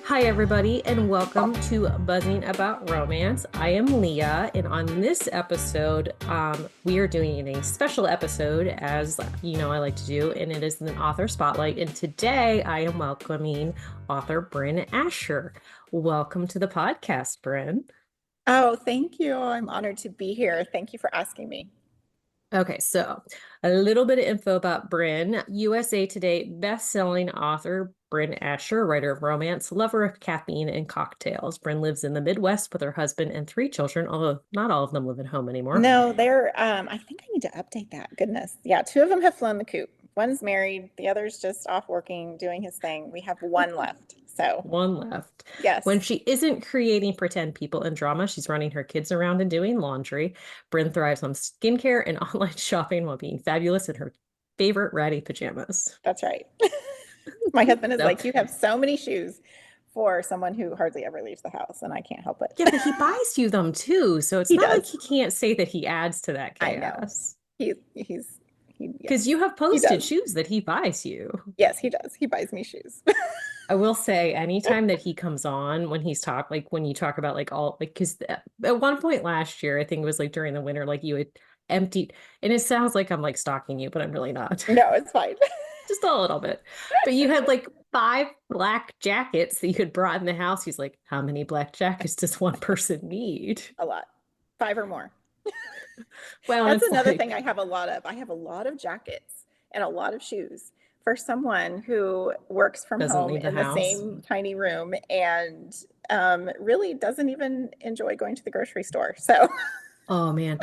Hi, everybody, and welcome to Buzzing About Romance. I am Leah, and on this episode, we are doing a special episode, as you know, I like to do, and it is an author spotlight. And today, I am welcoming author Brynne Asher. Welcome to the podcast, Brynne. Oh, thank you. I'm honored to be here. Thank you for asking me. Okay, so a little bit of info about Brynne. USA Today best-selling author Brynne Asher, writer of romance, lover of caffeine and cocktails. Brynne lives in the Midwest with her husband and three children, although not all of them live at home anymore. No, I think I need to update that. Goodness. Yeah, two of them have flown the coop. One's married, the other's just off working, doing his thing. We have one left. So, One left. When yes, she isn't creating pretend people and drama, she's running her kids around and doing laundry. Brynne thrives on skincare and online shopping while being fabulous in her favorite ratty pajamas. that's right. My husband is So, like, you have so many shoes for someone who hardly ever leaves the house, and I can't help yeah, it. but he buys you them too. So it's He not like does. he can't say that he adds to that I know. chaos. Yes, Because you have he posted does. shoes that he buys you. Yes, he does. He buys me shoes. I will say, anytime that he comes on, when he's like when you talk about like all like, because at one point last year, I think it was like during the winter, like you had emptied, and it sounds like I'm like stalking you, but I'm really not. No, it's fine. Just a little bit. But you had like five black jackets that you had brought in the house. He's like, how many black jackets does one person need? A lot. Five or more. Well, That's it's another thing like I have a lot of. I have a lot of jackets and a lot of shoes for someone who works from doesn't home leave the in the house. same tiny room and really doesn't even enjoy going to the grocery store. So, Oh man,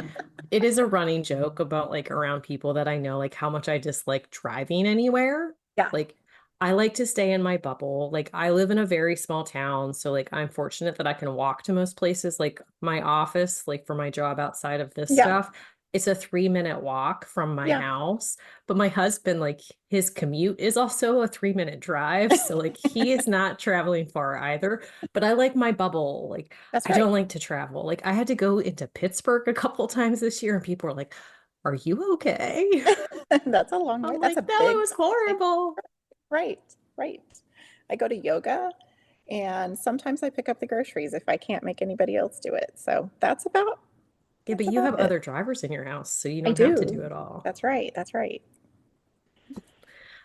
it is a running joke about like around people that I know, like how much I dislike driving anywhere. yeah, Like I like to stay in my bubble. Like I live in a very small town, so like I'm fortunate that I can walk to most places. Like my office, like for my job outside of this yeah, stuff, it's a 3-minute walk from my yeah. house. But my husband, like his commute is also a 3-minute drive. So like he is not traveling far either. But I like my bubble. Like That's I right. don't like to travel. Like I had to go into Pittsburgh a couple times this year, and people were like, "Are you okay?" That's a long way. I'm That's like, a "No, it big, was big, horrible." right, right. I go to yoga and sometimes I pick up the groceries if I can't make anybody else do it. So Yeah, but that's you have about it. other drivers in your house, so you I don't have to do do. it all. That's right. That's right.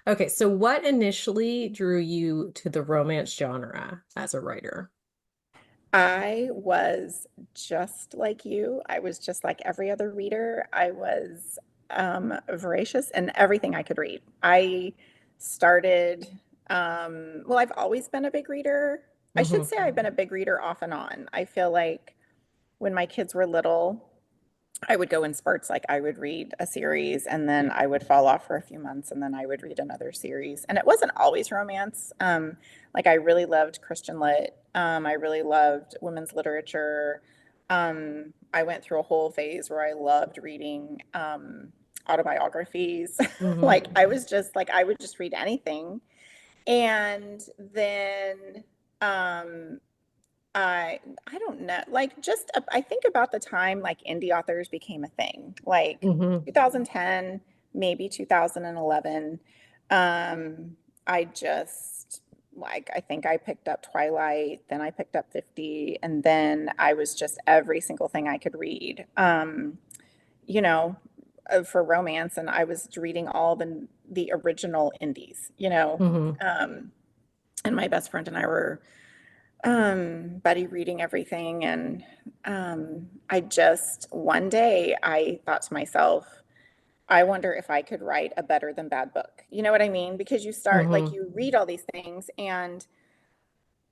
Okay, so what initially drew you to the romance genre as a writer? I was just like you. I was just like every other reader. I was voracious in everything I could read. I started, well, I've always been a big reader. I should Hmm. say I've been a big reader off and on. I feel like when my kids were little, I would go in spurts. Like I would read a series and then I would fall off for a few months and then I would read another series. And it wasn't always romance. Like I really loved Christian lit. I really loved women's literature. I went through a whole phase where I loved reading autobiographies. Hmm. Like I was just like I would just read anything. And then um I don't know. Like just I think about the time like indie authors became a thing. Like Hmm. 2010, maybe 2011. Um I just like I think I picked up Twilight, then I picked up 50 and then I was just every single thing I could read. You know, for romance and I was reading all the original indies, you know. Hmm. Um and my best friend and I were buddy reading everything. And I just, one day, I thought to myself, I wonder if I could write a better than bad book. You know what I mean? Because you start, like, Hmm. you read all these things and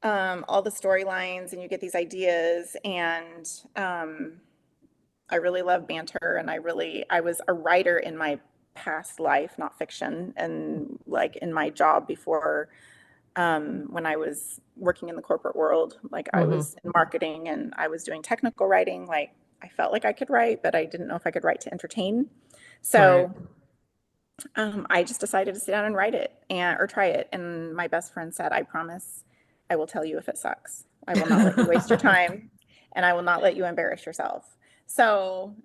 all the storylines, and you get these ideas. And I really love banter. And I was a writer in my past life, not fiction, and like in my job before when I was working in the corporate world. Like I Hmm. was in marketing and I was doing technical writing. Like I felt like I could write, but I didn't know if I could write to entertain. Right. So I just decided to sit down and write it and or try it. And my best friend said, "I promise, I will tell you if it sucks. I will not let you waste your time, and I will not let you embarrass yourself." So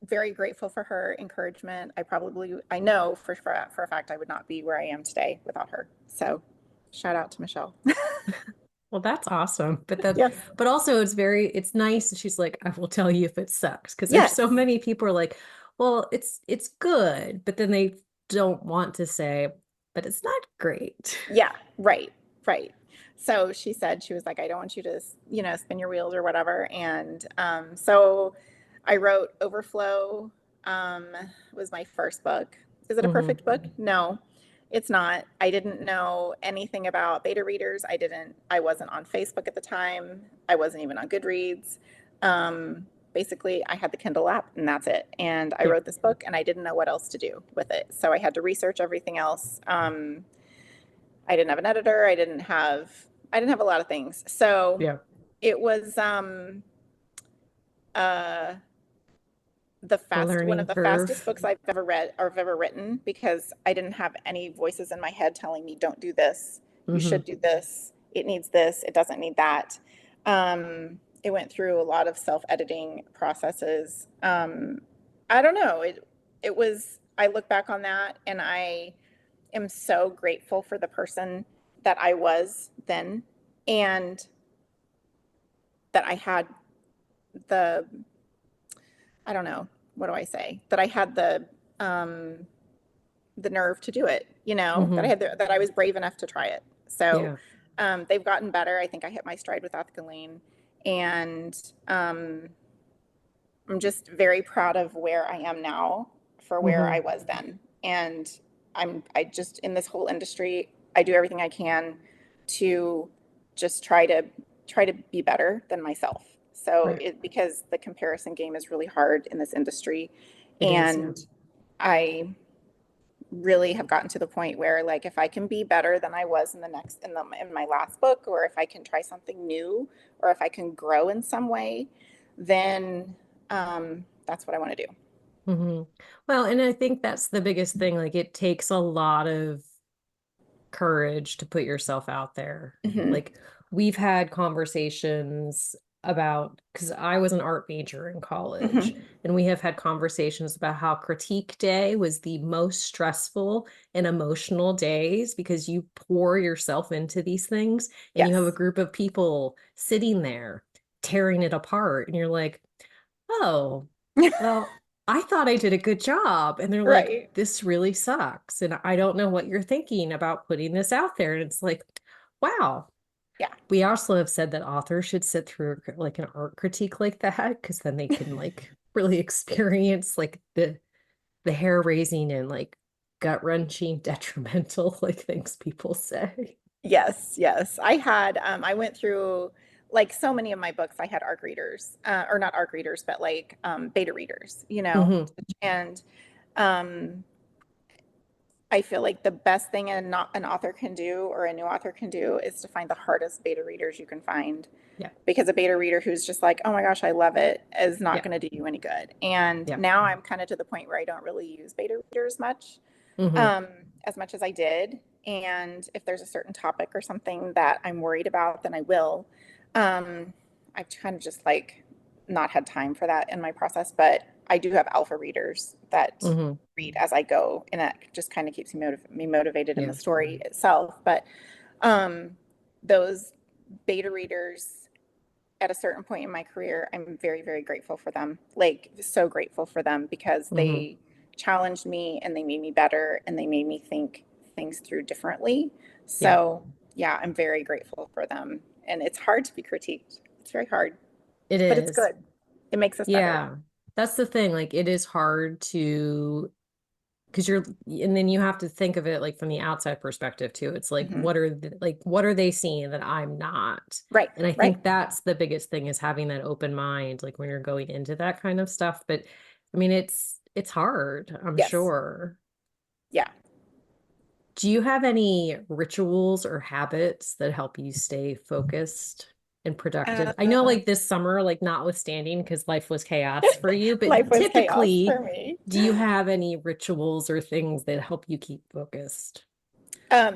very grateful for her encouragement. I know for a fact I would not be where I am today without her. So Shout out to Michelle. Well, that's awesome. Yes. But also it's nice. She's like, I will tell you if it sucks. Because there's Yes. so many people are like, well, it's good, but then they don't want to say, but it's not great. Yeah, right, right. So she said, she was like, I don't want you to, spin your wheels or whatever. And so I wrote Overflow, um, was my first book. Is it a Hmm. perfect book? No, it's not. I didn't know anything about beta readers. I wasn't on Facebook at the time. I wasn't even on Goodreads. Basically, I had the Kindle app and that's it. And I Yeah. wrote this book and I didn't know what else to do with it. So I had to research everything else. I didn't have an editor. I didn't have a lot of things. So Yeah. it was uh A one of learning the fastest curve. books I've ever read or I've ever written because I didn't have any voices in my head telling me don't do this, you Hmm. should do this, it needs this, it doesn't need that. It went through a lot of self-editing processes. I don't know. It was I look back on that and I am so grateful for the person that I was then and that I had the, I don't know, what do I say? That I had the nerve to do it, that Hmm. that I was brave enough to try it. So Yeah. they've gotten better. I think I hit my stride with Ethical Lane and I'm just very proud of where I am now for where I Hmm. was then. And I just, in this whole industry, I do everything I can to just try to be better than myself. So Right. because the comparison game is really hard in this industry. It is. Yeah. And I really have gotten to the point where like if I can be better than I was in in my last book, or if I can try something new, or if I can grow in some way, then that's what I want to do. Hmm. Well, and I think that's the biggest thing. Like it takes a lot of courage to put yourself out there. Hmm. Like we've had conversations about, because I was an art major in college, Hmm. and we have had conversations about how critique day was the most stressful and emotional days because you pour yourself into these things and you have a Yes. group of people sitting there tearing it apart, and you're like, oh, well, I thought I did a good job. And they're like, Right. this really sucks. And I don't know what you're thinking about putting this out there. And it's like, wow. Yeah. We also have said that authors should sit through like an art critique like that, because then they can like really experience like the hair raising and like gut wrenching, detrimental like things people say. Yes. Yes. I went through like so many of my books, I had ARC readers, or not ARC readers, but like beta readers, Hmm. and um, I feel like the best thing an author can do or a new author can do is to find the hardest beta readers you can find Yeah. because a beta reader who's just like, oh my gosh, I love it, is not Yeah. going to do you any good. And Yeah. now I'm kind of to the point where I don't really use beta readers Hmm. as much as I did. And if there's a certain topic or something that I'm worried about, then I will. Um, I've kind of just like not had time for that in my process, but I do have alpha readers that Hmm. read as I go, and that just kind of keeps me motivated in the Yeah. story itself. But um, those beta readers at a certain point in my career, I'm very, very grateful for them. Like, so grateful for them because Hmm. they challenged me and they made me better and they made me think things through differently. Yeah. So, yeah, I'm very grateful for them. And it's hard to be critiqued, it's very hard, It but it's is. good. It makes us better. Yeah. That's the thing. Like it is hard to, because and then you have to think of it like from the outside perspective too. It's like, Hmm. what are they seeing that I'm not? Right, And I right. think that's the biggest thing, is having that open mind, like when you're going into that kind of stuff. But I mean, it's hard, I'm Yes. sure. Yeah. Do you have any rituals or habits that help you stay focused and productive? I know Uh, like this summer, like notwithstanding, because life was chaos for you, Life but was chaos for typically, me. do you have any rituals or things that help you keep focused?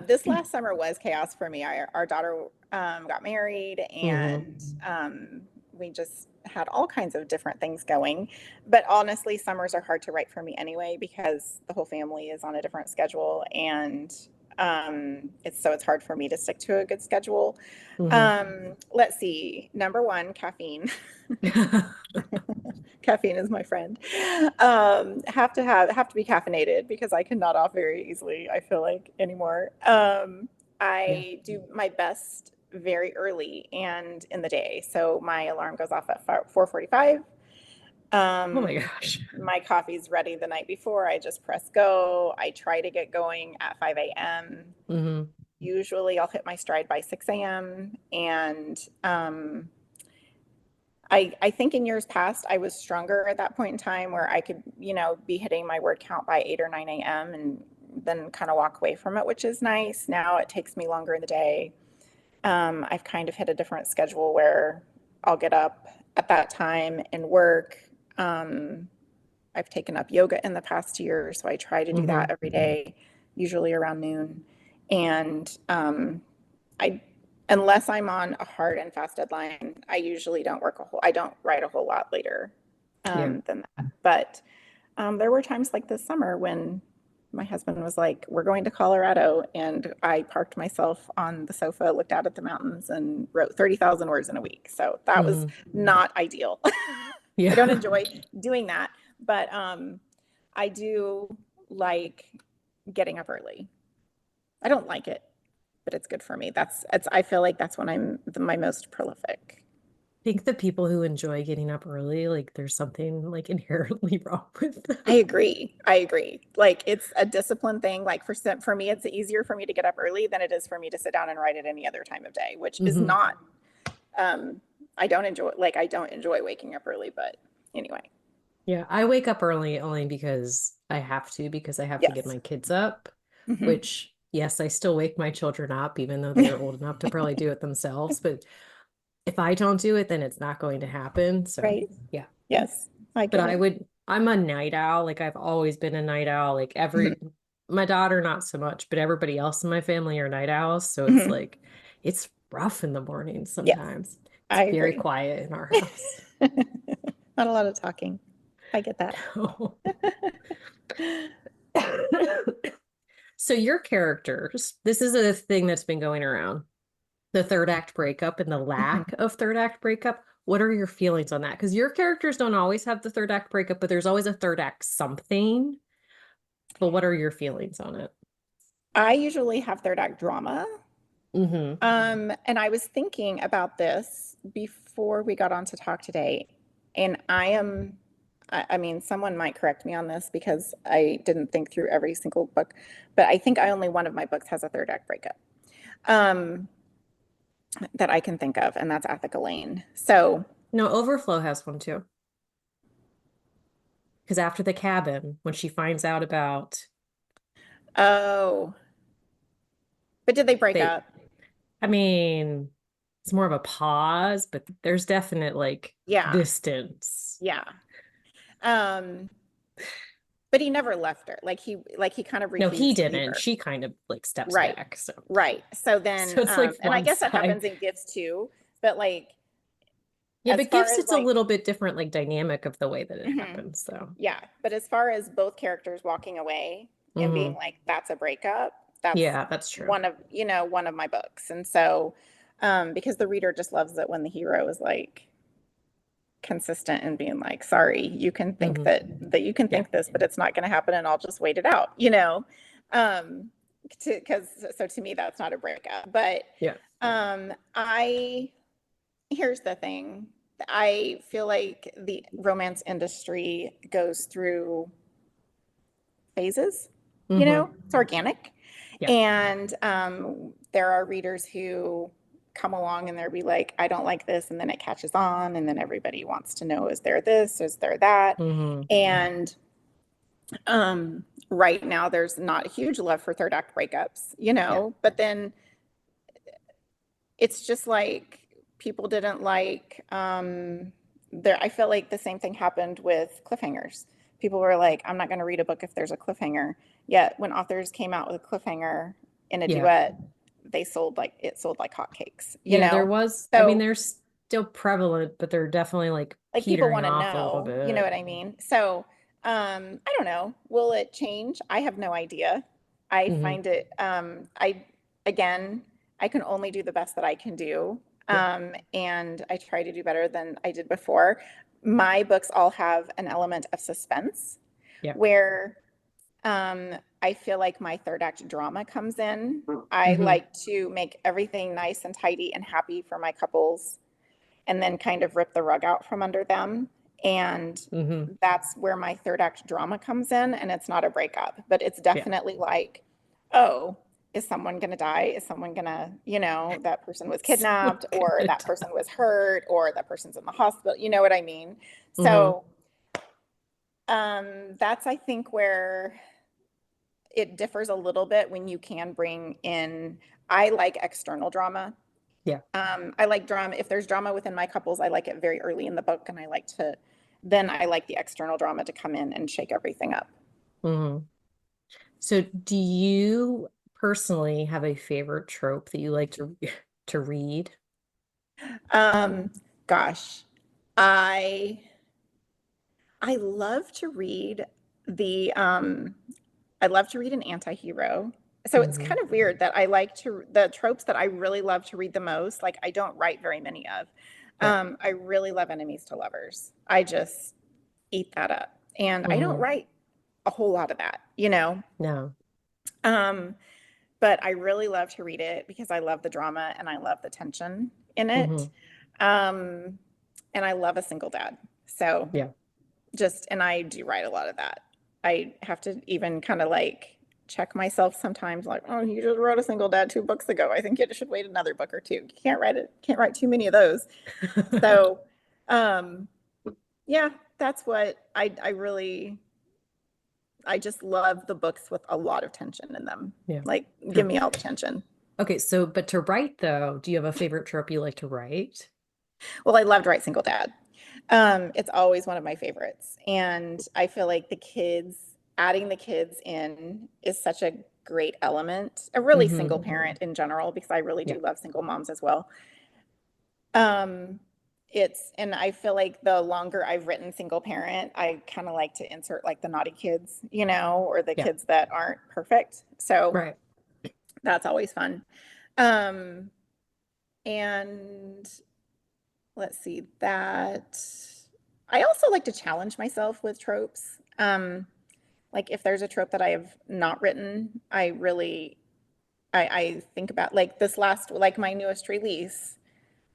This last summer was chaos for me. Our daughter got married, Hmm. and we just had all kinds of different things going. But honestly, summers are hard to write for me anyway because the whole family is on a different schedule, and It's hard for me to stick to a good schedule. Hmm. Let's see. Number one, caffeine. Caffeine is my friend. Have to be caffeinated because I cannot off very easily, I feel like anymore. Yeah. I do my best very early and in the day. So my alarm goes off at 4:45. Oh my Um, gosh. my coffee's ready the night before. I just press go. I try to get going at 5 a.m. Hmm. Usually I'll hit my stride by 6 a.m. And I think in years past I was stronger at that point in time where I could, be hitting my word count by 8 or 9 a.m. and then kind of walk away from it, which is nice. Now it takes me longer in the day. I've kind of hit a different schedule where I'll get up at that time and work. Um, I've taken up yoga in the past year, so I try to do that Hmm. every day, usually around noon. And I, unless I'm on a hard and fast deadline, I don't write a whole lot later Yeah. than that. But there were times like this summer when my husband was like, "We're going to Colorado," and I parked myself on the sofa, looked out at the mountains, and wrote 30,000 words in a week. So that was Hmm. not ideal. I don't Yeah. enjoy doing that, but I do like getting up early. I don't like it, but it's good for me. I feel like that's when my most prolific. I think the people who enjoy getting up early, like there's something like inherently wrong with I them. agree. I agree. Like it's a discipline thing. Like for me, it's easier for me to get up early than it is for me to sit down and write at any other time of day, which is Hmm. not. Um, I don't enjoy waking up early, but anyway, Yeah, I wake up early only because I have to, because I have to get yes. my kids up, Hmm. which, yes, I still wake my children up, even though they're old enough to probably do it themselves. But if I don't do it, then it's not going to happen. So, Right. yeah. Yes, I But get it. I'm a night owl. Like I've always been a night owl. Hmm. My daughter, not so much, but everybody else in my family are night owls. So it's Hmm. like, it's rough in the morning Yes, sometimes. It's I very agree. quiet in our house. Not a lot of talking. I get that. So your characters, this is a thing that's been going around, the third act breakup and the lack Mhm. of third act breakup. What are your feelings on that? Because your characters don't always have the third act breakup, but there's always a third act something. But what are your feelings on it? I usually have third act drama. Hmm. And I was thinking about this before we got on to talk today, and I mean, someone might correct me on this because I didn't think through every single book, but I think I only one of my books has a third act breakup um, that I can think of, and that's Athica Lane. So, No, Overflow has one too. Because after the cabin, when she finds out about oh, but did they break they, up? I mean, it's more of a pause, but there's definite like Yeah, distance. yeah. Um, but he never left her. Like he kind of No, he refused to leave didn't. her. She kind of like steps Right. back. So, Right. So so then, it's like and I one guess that side. happens in gifts too, but like, Yeah, as but far gifts, as it's a like, little bit different, like dynamic of the way that it mhm, happens. So, yeah, but as far as both characters walking away and being hmm, like, that's a breakup, that's yeah, that's true. one of my books. And so, because the reader just loves it when the hero is like consistent and being like, sorry, you can think Hmm. that you can Yeah, think this, but it's not going to happen, and I'll just wait it out. Um, because so to me, that's not a breakup. But yeah, I here's the thing. I feel like the romance industry goes through phases, hmm, it's organic. yeah, And there are readers who come along and they'll be like, I don't like this. And then it catches on. And then everybody wants to know, is there this? Is there that? hmm, And right now, there's not a huge love for third act breakups, yeah, but then it's just like people didn't like there I feel like the same thing happened with cliffhangers. People were like, I'm not going to read a book if there's a cliffhanger. Yet when authors came out with a cliffhanger in a yeah. duet, it sold like hotcakes, Yeah, there was, I mean, so they're still prevalent, but they're definitely like like people petering want to off a little know, you know bit. what I mean? So I don't know, will it change? I have no idea. I Hmm. find it, again, I can only do the best that I can do. Yeah. And I try to do better than I did before. My books all have an element of suspense Yeah. where I feel like my third act drama comes in. I Hmm. like to make everything nice and tidy and happy for my couples and then kind of rip the rug out from under them. And Hmm. that's where my third act drama comes in. And it's not a breakup, but it's Yeah. definitely like, oh, is someone going to die? Is someone going to, that person was Someone kidnapped or gonna that person was hurt or that person's in the hospital? You know what I mean? die. So that's, I think, where it differs a little bit when you can bring in, I like external drama. Yeah. I like drama. If there's drama within my couples, I like it very early in the book, and then I like the external drama to come in and shake everything up. Hmm. So do you personally have a favorite trope that you like to to read? Um, Gosh, I I love to read the I love to read an anti-hero. So it's Hmm. kind of weird that the tropes that I really love to read the most, like I don't write very many of. Right. I really love enemies to lovers. I just eat that up. And I don't Hmm. write a whole lot of that. No. Um, but I really love to read it because I love the drama and I love the tension in it. Hmm. Um, and I love a single dad. So Yeah. and I do write a lot of that. I have to even kind of like check myself sometimes, like, oh, you just wrote a single dad 2 books ago. I think you should wait another book or two. You can't write too many of those. So, um, yeah, that's what I just love the books with a lot of tension in them. Yeah. Like, give To, me all the tension. okay, so but to write though, do you have a favorite trope you like to write? Well, I love to write single dad. It's always one of my favorites. And I feel like adding the kids in is such a great element, a really single Hmm. parent in general, because I really Yeah. do love single moms as well. Um, and I feel like the longer I've written single parent, I kind of like to insert like the naughty kids, or the Yeah. kids that aren't perfect. So Right. that's always fun. Um, and let's see that. I also like to challenge myself with tropes. Like if there's a trope that I have not written, I think about like like my newest release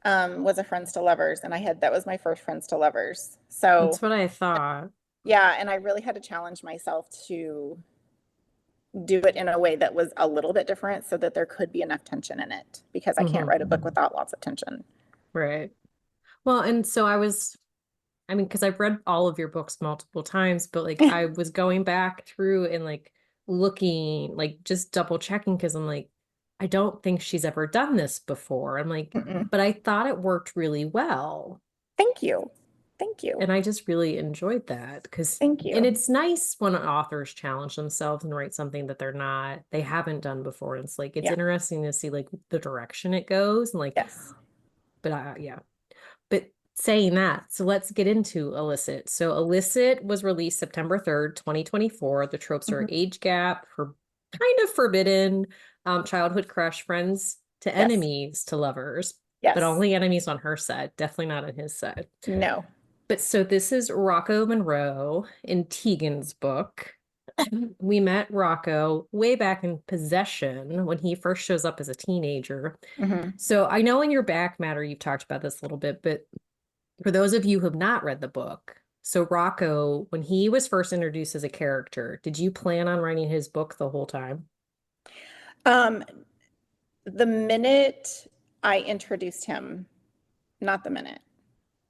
was a Friends to Lovers, and that was my first Friends to Lovers. That's So what I thought. yeah, and I really had to challenge myself to do it in a way that was a little bit different so that there could be enough tension in it because I can't Hmm. write a book without lots of tension. Right. Well, and so I mean, because I've read all of your books multiple times, but like I was going back through and like looking, like just double checking because I'm like, I don't think she's ever done this before. I'm like, Mm-mm. but I thought it worked really well. Thank you. Thank you. And I just really enjoyed that because, Thank and you. it's nice when authors challenge themselves and write something that they haven't done before. And it's like, it's Yeah. interesting to see like the direction it goes and like, Yes. but yeah. But saying that, so let's get into Illicit. So Illicit was released September 3rd, 2024. The tropes are Mhm. age gap, for kind of forbidden, childhood crush, friends to Yes. enemies to lovers, but Yes. only enemies on her side, definitely not on his side. No. But so this is Rocco Monroe in Tegan's book. We met Rocco way back in Possession when he first shows up as a teenager. Hmm. So I know in your back matter you've talked about this a little bit, but for those of you who have not read the book, so Rocco, when he was first introduced as a character, did you plan on writing his book the whole time? Um, the minute I introduced him, not the minute,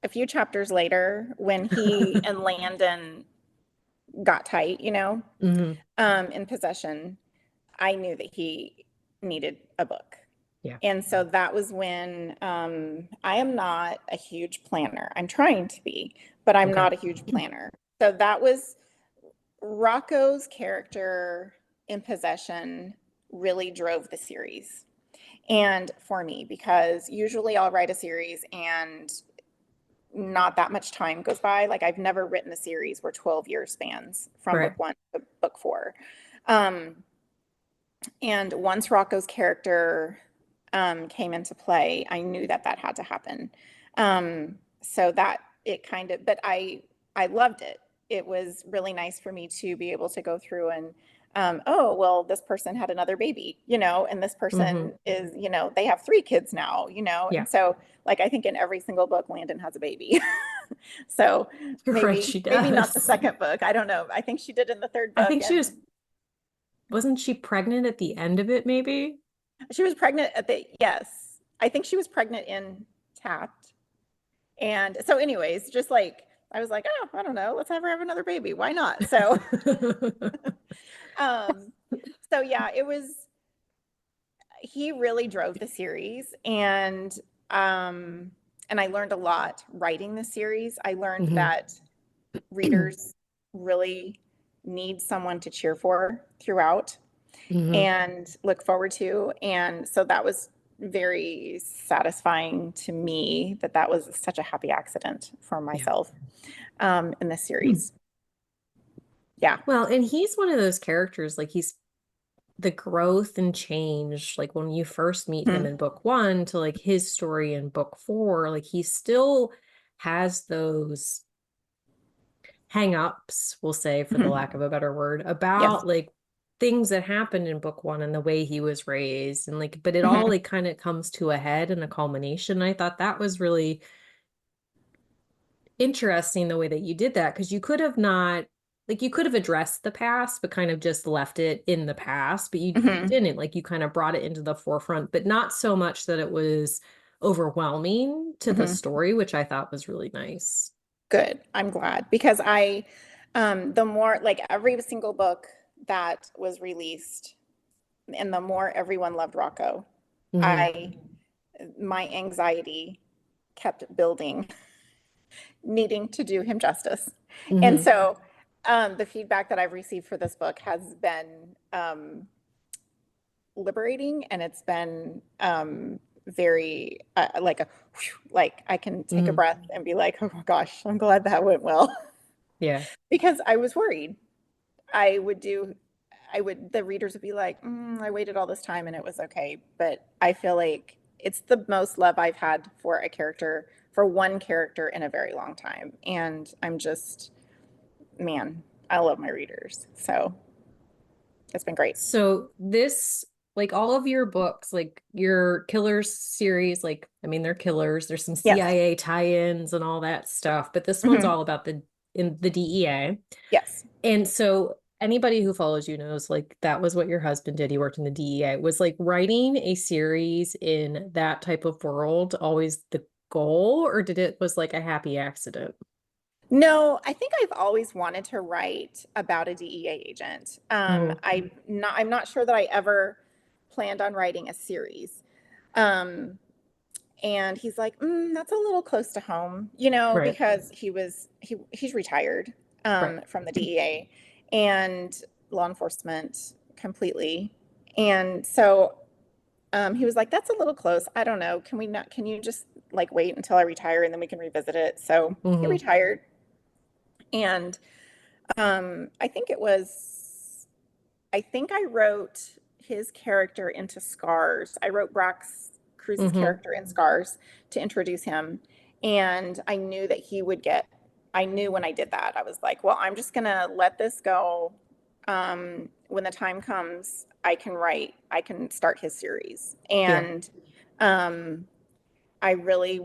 a few chapters later, when he and Landon got tight, Hmm. in Possession, I knew that he needed a book. Yeah. And so that was when I am not a huge planner. I'm trying to be, but I'm Okay. not a huge planner. So that was Rocco's character in Possession really drove the series. And for me, because usually I'll write a series and not that much time goes by. Like I've never written a series where 12 years spans from Right. book 1 to book 4. Um, And once Rocco's character came into play, I knew that that had to happen. So that it kind of, but I loved it. It was really nice for me to be able to go through and oh, well, this person had another baby, and this Hmm. person is, they have three kids now, Yeah. and so like I think in every single book, Landon has a baby. So You're right, she maybe not the does. second book. I don't know. I think she did in the third I book, think and wasn't she pregnant at the end of it, maybe? she was pregnant at the, yes, I think she was pregnant in Tapped. And so, anyways, just like I was like, oh, I don't know, let's have her have another baby. Why not? So, um, so yeah, it was, he really drove the series um and I learned a lot writing the series. I learned Hmm. that readers really need someone to cheer for throughout Hmm. and look forward to. And so that was very satisfying to me that that was such a happy accident for Yeah. myself in this series. Yeah. Well, and he's one of those characters, like he's the growth and change, like when you first meet him Mhm. in book one to like his story in book four, like he still has those hang-ups, we'll say, for the lack Mhm. of a better word, Yes. about like things that happened in book one and the way he was raised. And like, but it all Mhm. like kind of comes to a head and a culmination. I thought that was really interesting the way that you did that because you could have not like you could have addressed the past but kind of just left it in the past but you Mhm. didn't like you kind of brought it into the forefront but not so much that it was overwhelming to the Mhm. story, which I thought was really nice. Good. I'm glad because the more like every single book that was released and the more everyone loved Rocco, Hmm. I, my anxiety kept building, needing to do him justice. And Hmm. so, the feedback that I've received for this book has been liberating, and it's been very like a whew, like I can take a Hmm. breath and be like, oh my gosh, I'm glad that went well Yeah. because I was worried. I would do, the readers would be like, I waited all this time and it was okay. But I feel like it's the most love I've had for a character, for one character in a very long time. And I'm just, man, I love my readers. So it's been great. So this, like all of your books, like your Killers series, like I mean they're killers, there's some Yes. CIA tie-ins and all that stuff, but this one's Hmm. all about the DEA. Yes. And so anybody who follows you knows like that was what your husband did. He worked in the DEA. Was like writing a series in that type of world always the goal, or did it was like a happy accident? No, I think I've always wanted to write about a DEA agent. Mm, I'm not sure that I ever planned on writing a series. Um, and he's like, that's a little close to home, right, because he's retired right. from the DEA and law enforcement completely. And so he was like, that's a little close. I don't know. Can we not, can you just like wait until I retire and then we can revisit it? So he Hmm. retired. And I think it was, I think I wrote his character into Scars. I wrote Brax Cruz's Hmm. character in Scars to introduce him. And I knew that I knew when I did that, I was like, well, I'm just going to let this go. When the time comes, I can start his series. Yeah, And um, I really,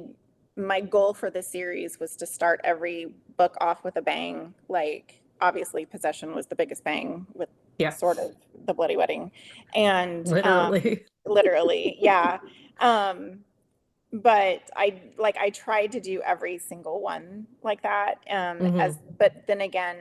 my goal for this series was to start every book off with a bang. Like, obviously, Possession was the biggest bang with yeah, sort of the Bloody Wedding. And literally. literally, yeah. Um, but I tried to do every single one like that. Hmm. But then again,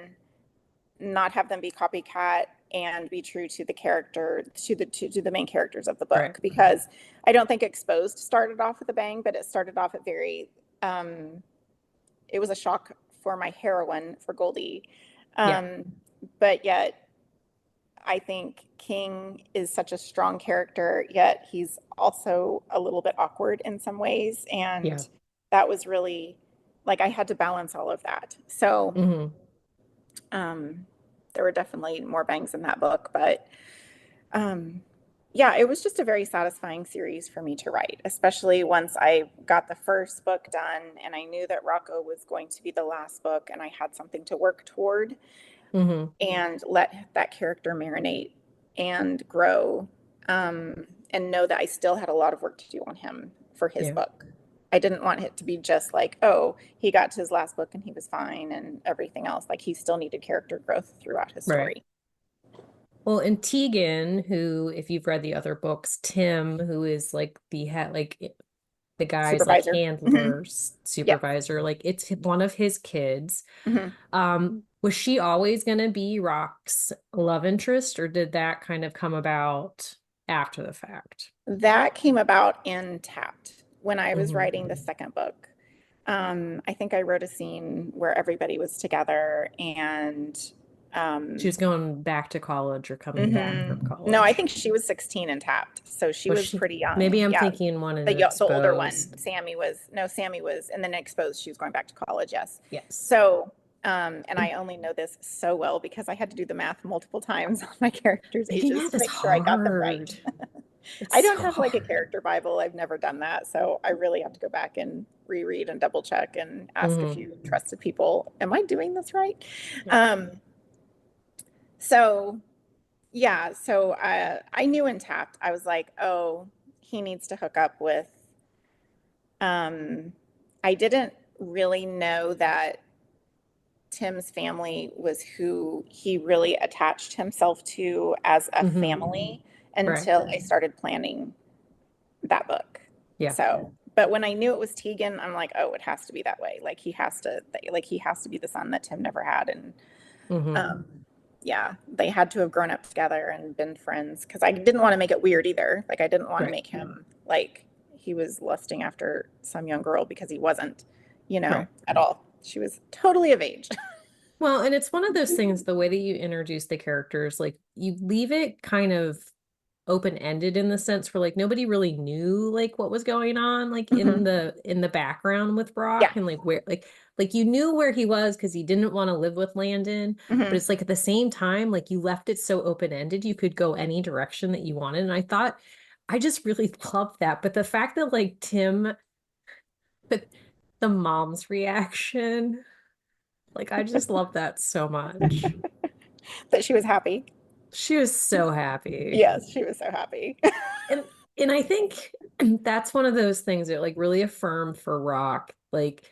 not have them be copycat and be true to the character to the main characters of the Right. book because I don't think Exposed started off with a bang, but it started off at very it was a shock for my heroine for Goldie. Yeah. Um, but yet I think King is such a strong character, yet he's also a little bit awkward in some ways. Yeah. And that was really like I had to balance all of that. So Hmm. um, there were definitely more bangs in that book, but Um, yeah, it was just a very satisfying series for me to write, especially once I got the first book done and I knew that Rocco was going to be the last book and I had something to work toward Hmm. and let that character marinate and grow, and know that I still had a lot of work to do on him for his Yeah, book. I didn't want it to be just like, oh, he got to his last book and he was fine and everything else. Like he still needed character growth throughout his right. story. Well, and Tegan, who, if you've read the other books, Tim, who is like the head, like the guy's like Supervisor. handler, Yes. supervisor, like it's one of his kids. hmm Was she always going to be Rock's love interest, or did that kind of come about after the fact? That came about in Tapped when I was Hmm. writing the second book. I think I wrote a scene where everybody was together and She um, was going back to college or coming back from no, I college. think she was 16 and Tapped, so she Was was she? pretty Maybe young. I'm Yeah, thinking one in the older one, Exposed. Sammy was, and then Exposed, she was going back to college. Yes, Yes. so and I only know this so well because I had to do the math multiple times on my characters' Reading ages math to is make sure I got them right. hard. It's I don't so have like a hard. character Bible. I've never done that. So I really have to go back and reread and double check and ask a Hmm. few trusted people, am I doing this right? Yeah. Um, so yeah, so I knew in Tapped, I was like, oh, he needs to hook up with, I didn't really know that Tim's family was who he really attached himself to as a Hmm. family Right. until I started planning that book. Yeah. So, but when I knew it was Tegan, I'm like, oh, it has to be that way. Like he has to be the son that Tim never had. And Hmm. um, yeah, they had to have grown up together and been friends because I didn't want to make it weird either. Like I didn't want to Right. make him like he was lusting after some young girl because he wasn't, Right. at all. She was totally of age. Well, and it's one of those things, the way that you introduce the characters, like you leave it kind of open-ended in the sense where like nobody really knew like what was going on like in hmm the background with Yeah. Brock and like where like you knew where he was because he didn't want to live with Landon, but hmm it's like at the same time like you left it so open-ended you could go any direction that you wanted. And I thought I just really loved that. But the fact that like Tim, but the mom's reaction, like I just love that so much. That she was happy. She was so happy. Yes, she was so happy. And and I think that's one of those things that like really affirmed for Rock, like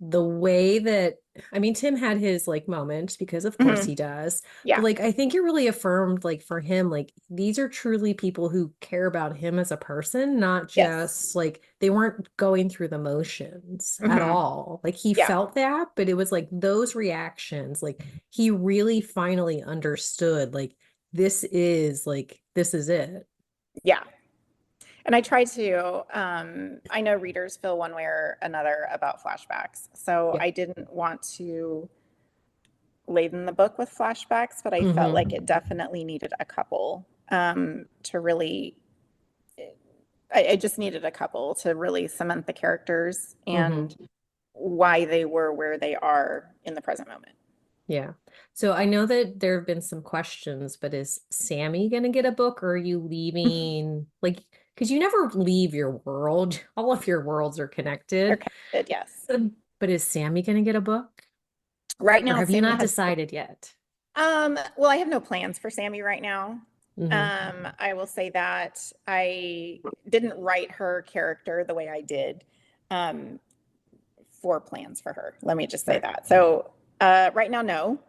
the way that I mean Tim had his like moments because of course hmm he does, but Yeah. like I think it really affirmed like for him like these are truly people who care about him as a person, not Yes. just like they weren't going through the motions at hmm all. Like he Yeah. felt that, but it was like those reactions, like he really finally understood like this is it. Yeah. And I try to, I know readers feel one way or another about flashbacks. So Yeah. I didn't want to laden the book with flashbacks, but I felt like Hmm. it definitely needed a couple to really, I just needed a couple to really cement the characters Hmm. and why they were where they are in the present moment. Yeah. So I know that there have been some questions, but is Sammy gonna get a book or are you leaving like because you never leave your world. All of your worlds are They're connected. connected, yes. But is Sammy gonna get a book? Right Or now, have you Sammy not has decided yet? well, I have no plans for Sammy right now. Hmm. I will say that I didn't write her character the way I did um, for plans for her. Let me just say Right. that. So right now, no.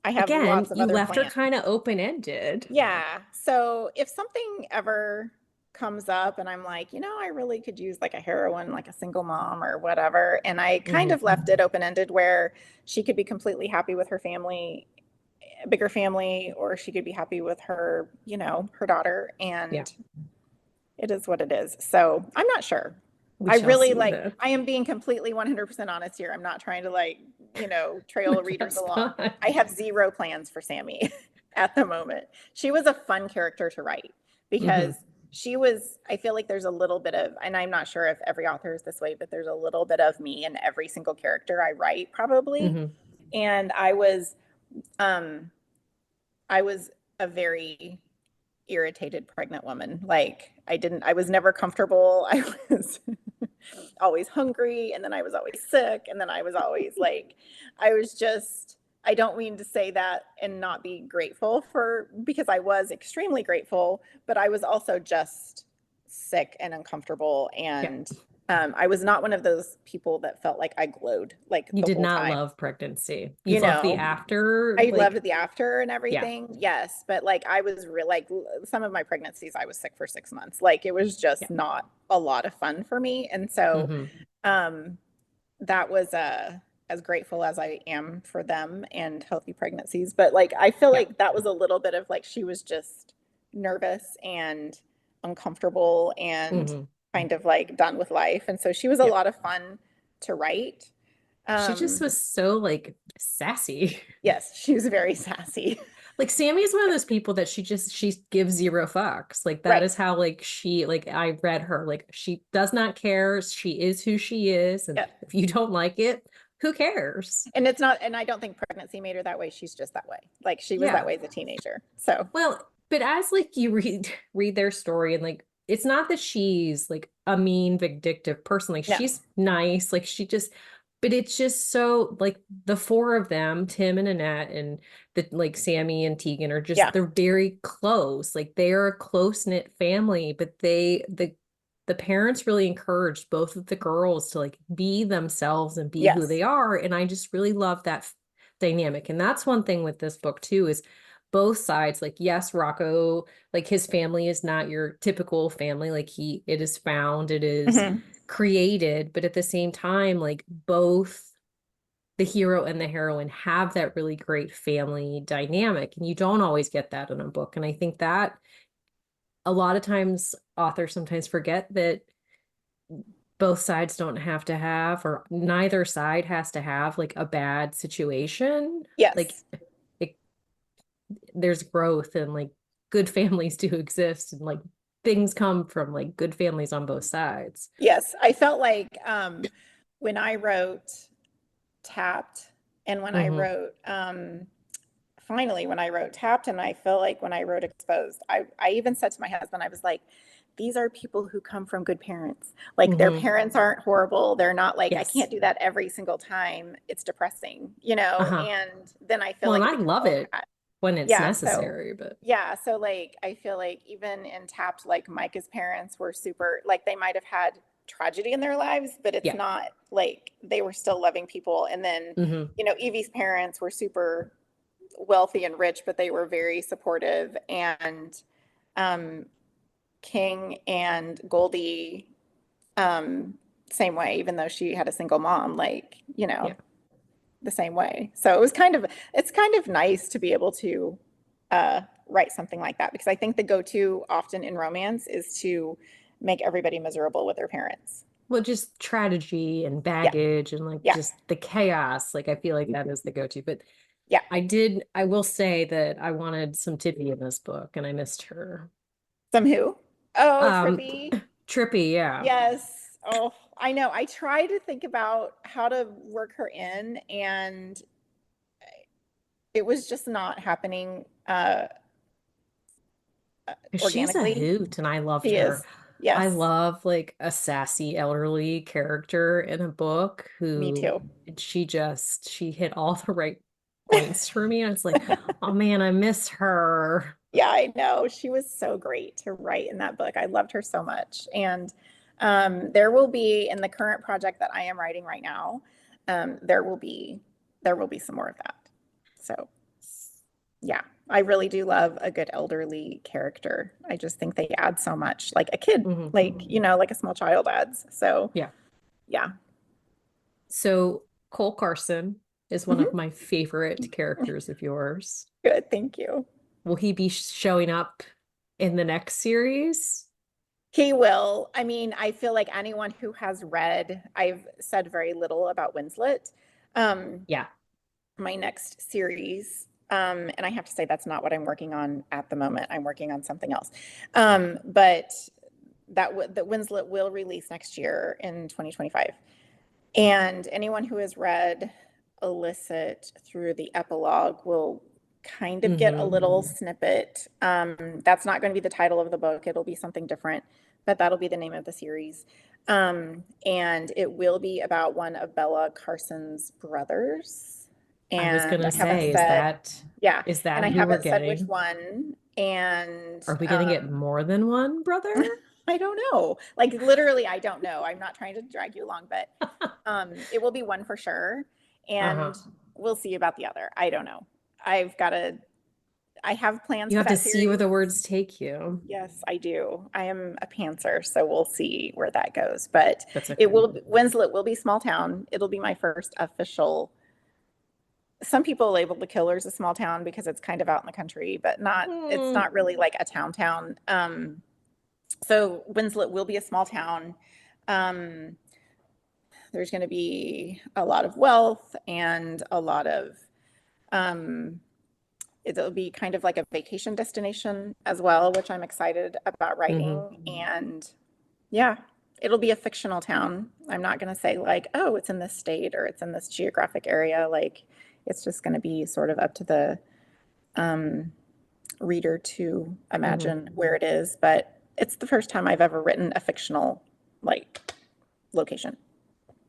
I have Again, lots of you other left her plans. kind of open-ended. Yeah. So if something ever comes up and I'm like, I really could use like a heroine, like a single mom or whatever, and I kind Hmm. of left it open-ended where she could be completely happy with her family, a bigger family, or she could be happy with her, her daughter, Yeah, and it is what it is. So I'm not sure. we I shall really see like, then. I am being completely 100% honest here. I'm not trying to like, trail readers That's along. fine. I have zero plans for Sammy at the moment. She was a fun character to write Hmm. because I feel like there's a little bit of, and I'm not sure if every author is this way, but there's a little bit of me in every single character I write, probably. Hmm. And um, I was a very irritated pregnant woman. Like I was never comfortable. I was always hungry, and then I was always sick, and then I was always like, I was just, I don't mean to say that and not be grateful for, because I was extremely grateful, but I was also just sick and uncomfortable. Yeah. And I was not one of those people that felt like I glowed like You the did whole not time. love pregnancy. You You loved the know, after, I like, loved the after and yeah, everything. Yes. But like I was real, like some of my pregnancies, I was sick for 6 months. Like it was yeah. just not a lot of fun for me. And so, Hmm. um, that was as grateful as I am for them and healthy pregnancies. But like I feel Yeah. like that was a little bit of like she was just nervous and uncomfortable and Hmm. kind of like done with life. And so she was a Yeah. lot of fun to write. She just Um, was so like sassy. yes, she was very sassy. Like Sammy is one of those people that she gives zero fucks. Like that Right. is how like she like I read her. Like she does not care. She is who she is. And Yeah. if you don't like it, who cares? And it's not, and I don't think pregnancy made her that way. She's just that way. Like she was that Yeah. way as a teenager. So, Well, but as like you read their story and like it's not that she's like a mean, vindictive person. Like no. she's nice. Like she just but it's just so like the four of them, Tim and Annette and the like Sammy and Tegan are just Yeah. they're very close. Like they are a close-knit family, but the parents really encouraged both of the girls to like be themselves and be who Yes. they are. And I just really love that dynamic. And that's one thing with this book too is both sides like yes Rocco like his family is not your typical family like it is found it is Hmm. created but at the same time like both the hero and the heroine have that really great family dynamic and you don't always get that in a book and I think that a lot of times authors sometimes forget that both sides don't have to have or neither side has to have like a bad situation like Yes. it there's growth and like good families do exist and like things come from like good families on both sides. Yes. I felt like when I wrote Tapped and when I Hmm. wrote finally when I wrote Tapped and I feel like when I wrote Exposed, I even said to my husband, I was like, these are people who come from good parents. Like their Hmm. parents aren't horrible. They're not like, I Yes. can't do that every single time. It's depressing, you know? Uh-huh. And then I feel Well, and like it I becomes love all it that. when it's Yeah. So, necessary, but yeah. So, like, I feel like even in Tapped, like Micah's parents were super, like, they might have had tragedy in their lives, but it's yeah. not like they were still loving people. And then, Hmm. you know, Evie's parents were super wealthy and rich, but they were very supportive. And um, King and Goldie, um, same way, even though she had a single mom, like, you know, Yeah. the same way. So it's kind of nice to be able to write something like that because I think the go-to often in romance is to make everybody miserable with their parents. Well, just tragedy and Yeah, baggage and like yeah, just the chaos. Like I feel like that is the go-to. But yeah. I will say that I wanted some Tippy in this book and I missed her. Some who? Oh, Um, Trippy. Trippy, yeah. Yes. Oh, I know. I try to think about how to work her in, and it was just not happening 'Cause she's a organically. hoot and I loved She her. is. I Yes, love like a sassy elderly character in a book me who too. she hit all the right points for me. And it's like, oh man, I miss her. Yeah, I know. She was so great to write in that book. I loved her so much. And there will be in the current project that I am writing right now, there will be some more of that. So yeah, I really do love a good elderly character. I just think they add so much, like a kid, Hmm. like you know, like a small child adds. So Yeah. yeah. So Cole Carson is one of Mhm. my favorite characters of yours. Good, thank you. Will he be showing up in the next series? He will. I mean, I feel like anyone who has read, I've said very little about Winslet. Um, Yeah. my next series, and I have to say that's not what I'm working on at the moment. I'm working on something else. But that Winslet will release next year in 2025. And anyone who has read Illicit through the epilogue will kind of get a Mm-hmm. little snippet. That's not going to be the title of the book. It'll be something different, but that'll be the name of the series. And it will be about one of Bella Carson's brothers. I was And gonna I haven't say, said, yeah, is and that I who we're haven't said which getting? one. And Are we gonna get more than one brother? I don't know. Like literally, I don't know. I'm not trying to drag you along, but it will be one for sure. Uh-huh. And we'll see about the other. I don't know. I've got to, I have plans You for have to that see where series. the words take you. Yes, I do. I am a pantser, so we'll see where that goes. But That's it okay. will, Winslet will be small town. It'll be my first official. Some people label the Killers a small town because it's kind of out in the country, but not, it's Hmm. not really like a town. So Winslet will be a small town. Um, there's going to be a lot of wealth and a lot of, um, it'll be kind of like a vacation destination as well, which I'm excited about Hmm. writing. And yeah, it'll be a fictional town. I'm not going to say like, oh, it's in this state or it's in this geographic area. Like, it's just going to be sort of up to the um, reader to Hmm. imagine where it is. But it's the first time I've ever written a fictional like location.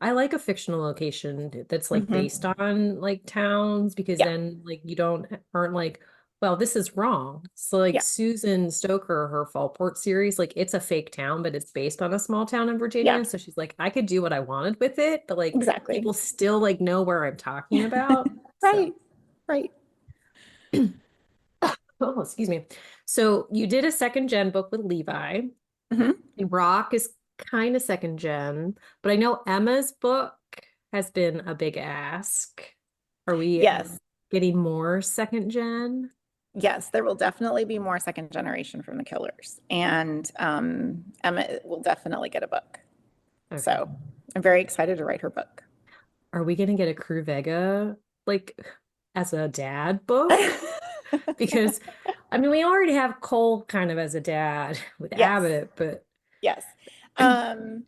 I like a fictional location that's like based Hmm. on like towns because Yeah, then like you don't aren't like, well, this is wrong. So like yeah, Susan Stoker, her Fallport series, like it's a fake town, but it's based on a small town in yeah, Virginia. So she's like, I could do what I wanted with it, but like exactly. people still like know where I'm talking about. So Right, right. oh, excuse me. So you did a second gen book with Levi. Hmm. And Rock is kind of second gen, but I know Emma's book has been a big ask. Are we Yes, getting more second gen? yes, there will definitely be more second generation from the Killers, and Emma will definitely get a book. Okay. So I'm very excited to write her book. Are we gonna get a Crew Vega like as a dad book? Because I mean, we already have Cole kind of as a dad with Yes, Abbott, but yes, um,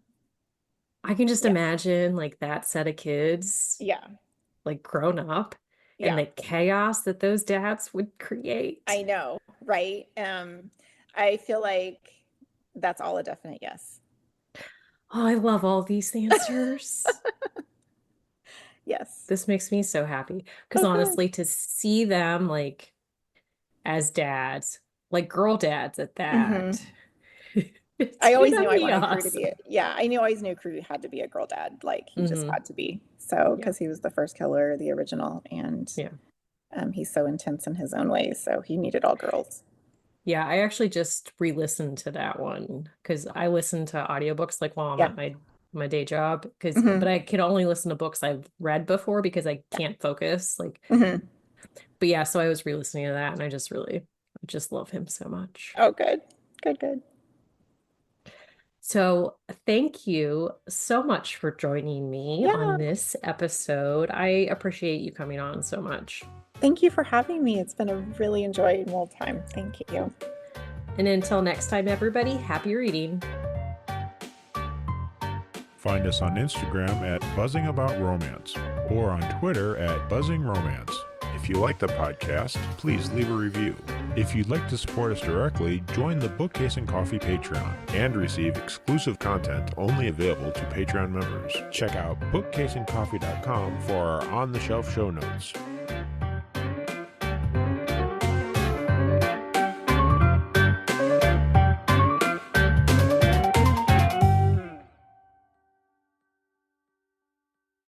I can just yeah, imagine like that set of kids yeah, like grown up and yeah. the chaos that those dads would create. I know, right? I feel like that's all a definite yes. Oh, I love all these answers. Yes. This makes me so happy because Oh, good. honestly, to see them like as dads, like girl dads at that, Hmm. it's I always knew gonna I be wanted Crew to be awesome. a, yeah, I knew always knew Crew had to be a girl dad. Like he just Hmm. had to be. So, Yeah, because he was the first killer, the original, and yeah, he's so intense in his own ways. So he needed all girls. yeah. I actually just re-listened to that one because I listen to audiobooks like while I'm Yeah. at my day job because but Hmm. I can only listen to books I've read before because I can't focus. Like, Hmm. but yeah, so I was re-listening to that and I just love him so much. Oh, good. Good, good. So, thank you so much for joining me on Yeah. this episode. I appreciate you coming on so much. Thank you for having me. It's been a really enjoyable time. Thank you. And until next time, everybody, happy reading. Find us on Instagram at Buzzing About Romance or on Twitter at Buzzing Romance. If you like the podcast, please leave a review. If you'd like to support us directly, join the Bookcase and Coffee Patreon and receive exclusive content only available to Patreon members. Check out bookcaseandcoffee.com for our on-the-shelf show notes.